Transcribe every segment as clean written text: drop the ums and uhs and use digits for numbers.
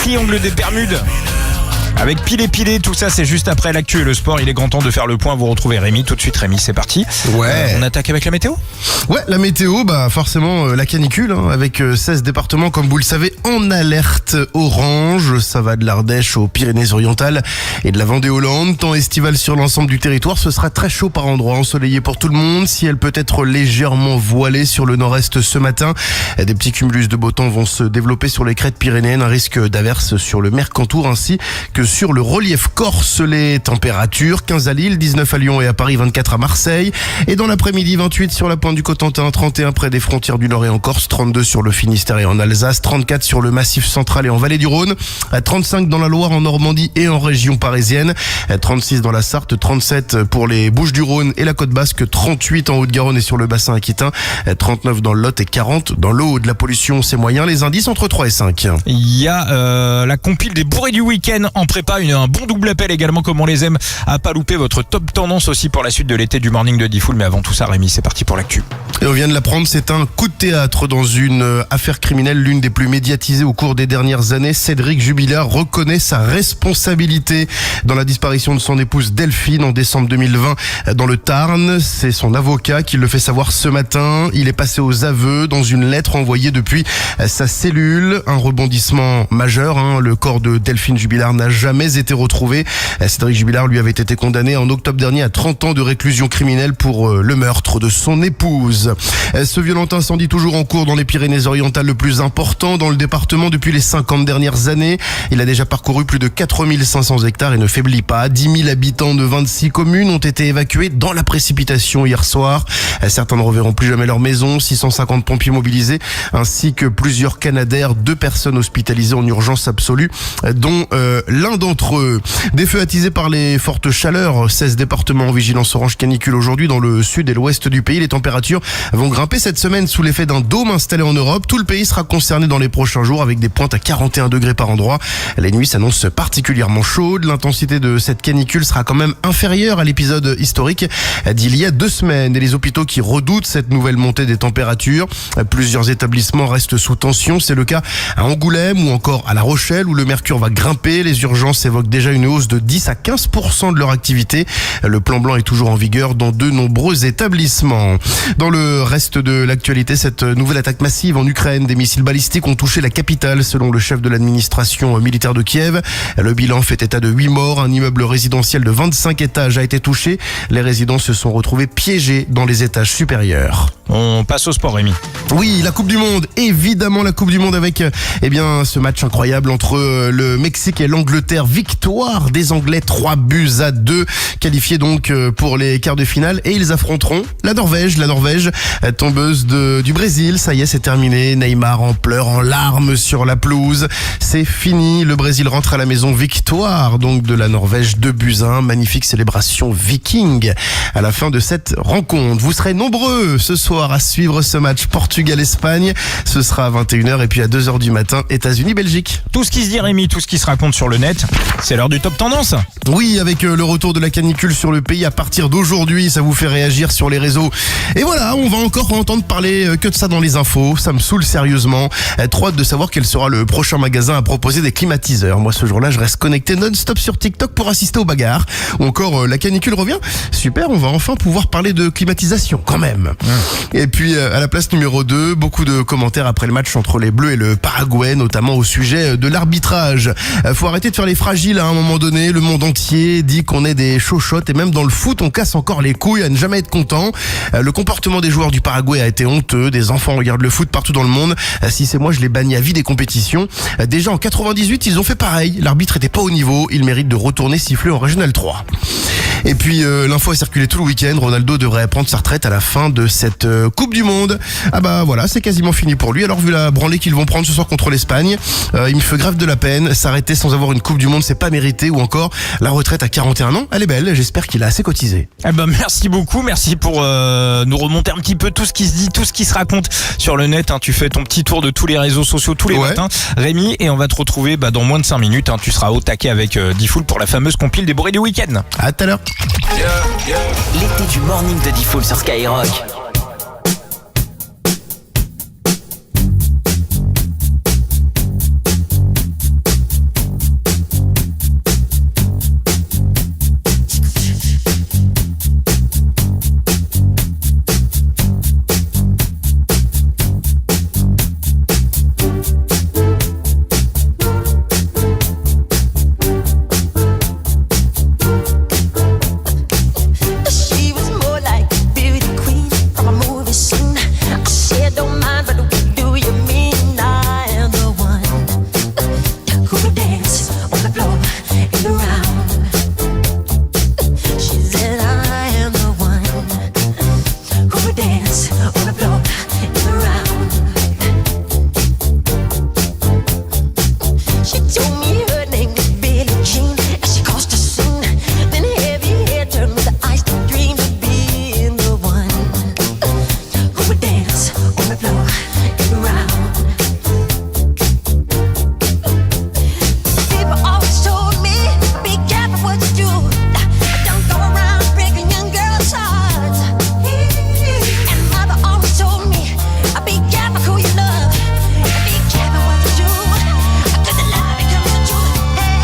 triangle des Bermudes. Avec Pilé, tout ça c'est juste après l'actu et le sport. Il est grand temps de faire le point. Vous retrouvez Rémi tout de suite. Rémi, c'est parti. Ouais. On attaque avec la météo. Ouais, la météo, forcément la canicule, avec 16 départements, comme vous le savez, en alerte orange. Ça va de l'Ardèche aux Pyrénées-Orientales et de la Vendée-Hollande. Temps estival sur l'ensemble du territoire. Ce sera très chaud par endroits, ensoleillé pour tout le monde. Ciel peut être légèrement voilé sur le nord-est ce matin. Des petits cumulus de beau temps vont se développer sur les crêtes pyrénéennes. Un risque d'averse sur le Mercantour ainsi que sur le relief corse. Les températures 15 à Lille, 19 à Lyon et à Paris, 24 à Marseille. Et dans l'après-midi, 28 sur la pointe du Cotentin, 31 près des frontières du Nord et en Corse, 32 sur le Finistère et en Alsace, 34 sur le Massif central et en Vallée du Rhône, 35 dans la Loire, en Normandie et en région parisienne, 36 dans la Sarthe, 37 pour les Bouches-du-Rhône et la Côte Basque, 38 en Haute-Garonne et sur le bassin aquitain, 39 dans le Lot et 40 dans l'Aude. La pollution, c'est moyen, les indices entre 3 et 5. Il y a la compile des bourrés du week-end en prépa, un bon double appel également comme on les aime, à pas louper votre top tendance aussi pour la suite de l'été du morning de Diffoul. Mais avant tout ça, Rémi, c'est parti pour l'actu. Et on vient de l'apprendre, c'est un coup de théâtre dans une affaire criminelle, l'une des plus médiatisées au cours des dernières années. Cédric Jubilard reconnaît sa responsabilité dans la disparition de son épouse Delphine en décembre 2020 dans le Tarn. C'est son avocat qui le fait savoir ce matin. Il est passé aux aveux dans une lettre envoyée depuis sa cellule. Un rebondissement majeur, Le corps de Delphine Jubilard n'a jamais été retrouvé. Cédric Jubilard lui avait été condamné en octobre dernier à 30 ans de réclusion criminelle pour le meurtre de son épouse. Ce violent incendie toujours en cours dans les Pyrénées-Orientales, le plus important dans le département depuis les 50 dernières années. Il a déjà parcouru plus de 4500 hectares et ne faiblit pas. 10 000 habitants de 26 communes ont été évacués dans la précipitation hier soir. Certains ne reverront plus jamais leur maison. 650 pompiers mobilisés ainsi que plusieurs Canadair, 2 personnes hospitalisées en urgence absolue, dont l'un d'entre eux. Des feux attisés par les fortes chaleurs. 16 départements en vigilance orange canicule aujourd'hui dans le sud et l'ouest du pays. Les températures vont grimper cette semaine sous l'effet d'un dôme installé en Europe. Tout le pays sera concerné dans les prochains jours avec des pointes à 41 degrés par endroit. La nuit s'annonce particulièrement chaude. L'intensité de cette canicule sera quand même inférieure à l'épisode historique d'il y a 2 semaines. Et les hôpitaux qui redoutent cette nouvelle montée des températures. Plusieurs établissements restent sous tension. C'est le cas à Angoulême ou encore à La Rochelle où le mercure va grimper. Les urgences évoquent déjà une hausse de 10 à 15% de leur activité. Le plan blanc est toujours en vigueur dans de nombreux établissements. Dans le reste de l'actualité, cette nouvelle attaque massive en Ukraine, des missiles balistiques ont touché la capitale selon le chef de l'administration militaire de Kiev. Le bilan fait état de 8 morts. Un immeuble résidentiel de 25 étages a été touché. Les résidents se sont retrouvés piégés dans les étages supérieurs. On passe au sport, Rémi. Oui, la Coupe du Monde, évidemment la Coupe du Monde avec ce match incroyable entre le Mexique et l'Angleterre. Victoire des Anglais 3-2, qualifiés donc pour les quarts de finale et ils affronteront la Norvège, tombeuse du Brésil. Ça y est, c'est terminé. Neymar en pleurs, en larmes sur la pelouse. C'est fini, le Brésil rentre à la maison. Victoire donc de la Norvège 2-1. Magnifique célébration viking à la fin de cette rencontre. Vous serez nombreux ce soir à suivre ce match Portugal-Espagne. Ce sera à 21h et puis à 2h du matin, États-Unis-Belgique. Tout ce qui se dit, Rémi, tout ce qui se raconte sur le net, c'est l'heure du top tendance. Oui, avec le retour de la canicule sur le pays à partir d'aujourd'hui, ça vous fait réagir sur les réseaux. Et voilà, on va encore entendre parler que de ça dans les infos. Ça me saoule sérieusement. Trop hâte de savoir quel sera le prochain magasin à proposer des climatiseurs. Moi, ce jour-là, je reste connecté non-stop sur TikTok pour assister aux bagarres. Ou encore, la canicule revient. Super, on va enfin pouvoir parler de climatisation quand même. Et puis, à la place numéro 2, beaucoup de commentaires après le match entre les Bleus et le Paraguay, notamment au sujet de l'arbitrage. Faut arrêter de faire les fragiles à un moment donné. Le monde entier dit qu'on est des chochottes et même dans le foot, on casse encore les couilles à ne jamais être content. Le comportement des joueurs du Paraguay a été honteux. Des enfants regardent le foot partout dans le monde. Si c'est moi, je les bannis à vie des compétitions. Déjà en 98, ils ont fait pareil. L'arbitre était pas au niveau. Il mérite de retourner siffler en Régional 3. Et puis l'info a circulé tout le week-end. Ronaldo devrait prendre sa retraite à la fin de cette Coupe du Monde. Ah bah voilà, c'est quasiment fini pour lui. Alors vu la branlée qu'ils vont prendre ce soir contre l'Espagne, il me fait grave de la peine. S'arrêter sans avoir une Coupe du Monde, c'est pas mérité. Ou encore la retraite à 41 ans, elle est belle. J'espère qu'il a assez cotisé. Eh ben merci beaucoup, merci pour nous remonter un petit peu tout ce qui se dit, tout ce qui se raconte sur le net. Tu fais ton petit tour de tous les réseaux sociaux tous les matins, Rémi, et on va te retrouver dans moins de 5 minutes. Tu seras au taquet avec Diffoul pour la fameuse compile des bourrés du week-end. À tout à l'heure. L'été du morning de Diffoul sur Skyrock. told me her name was Billie Jean. As she crossed the scene, then heavy hair turned with the eyes to dream of being the one who would dance on the floor and around. People always told me, be careful what you do. Don't go around breaking young girls' hearts. And mother always told me, be careful who you love. Be careful what you do. 'Cause the love becomes the truth. Hey,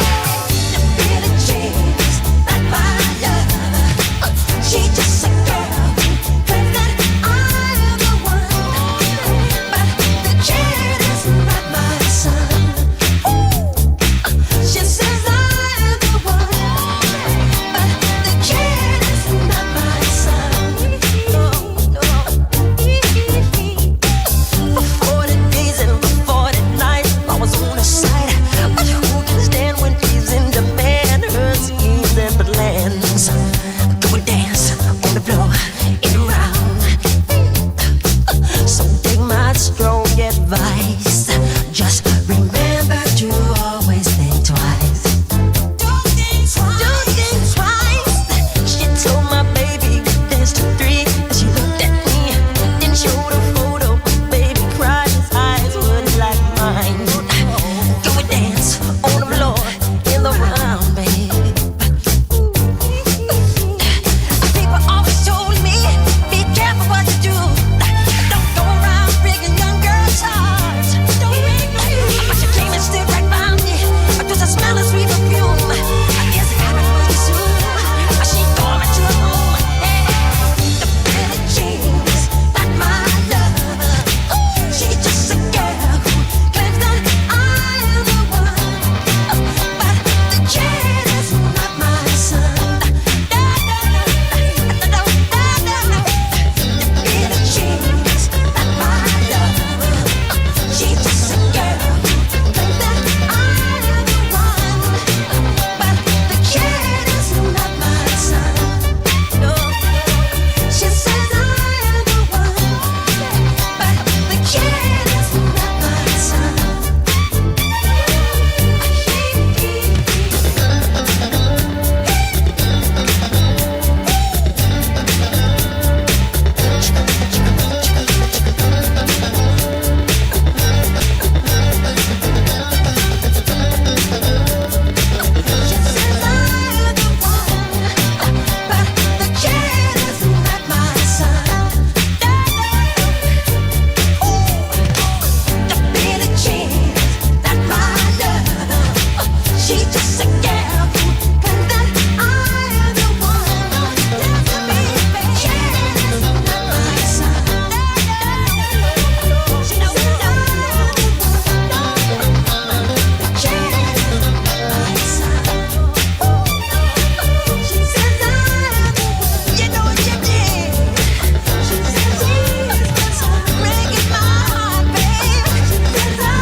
the Billie Jean's not my love. She's just a girl who claims that I'm the one. But the kid is not my son. She says I'm the one. But the kid is not my son. For 40 days and for 40 nights, I was on her side. But who can stand when she's in demand? Her schemes and plans. Go and dance on the floor and around. So take my strong advice. Just remember to always think twice. Don't think twice. She told my baby we danced to 3. And she looked at me, then showed a photo. Baby cried, his eyes were like mine. Go and dance on the floor in the round, baby. People always told me, be careful what you do. Don't go around breaking young girls' hearts. But she came and stood right by me. Just a smell of sweet perfume. I guess it happened way too soon. She tore me to her room. Hey, the Billie Jean's not my love. She's just a girl who claims that I'm the one. But the kid is not my son. The Billie Jean's not my love. She's just a girl who claims that I'm the one. But the kid is not my son. No, she says I'm the one. But the kid is not my son. She says I'm the one. But the kid is not my son. The Billie Jean's not my love. She's just a girl who claims that I'm the one. The kid is not my son. She knows I'm the one. The kid is not my son. She says I'm the one. You know what you did. She says he's breaking my heart, babe. She says the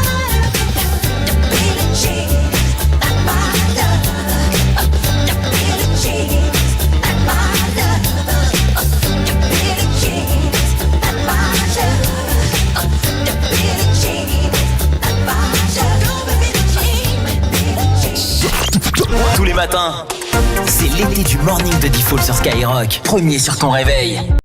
Billie Jean's not my love. The Billie Jean's not my love. The Billie Jean's not my love. The Billie Jean's not my love. Billie Jean. Tous les matins, c'est l'été du morning de Default sur Skyrock. Premier sur ton réveil.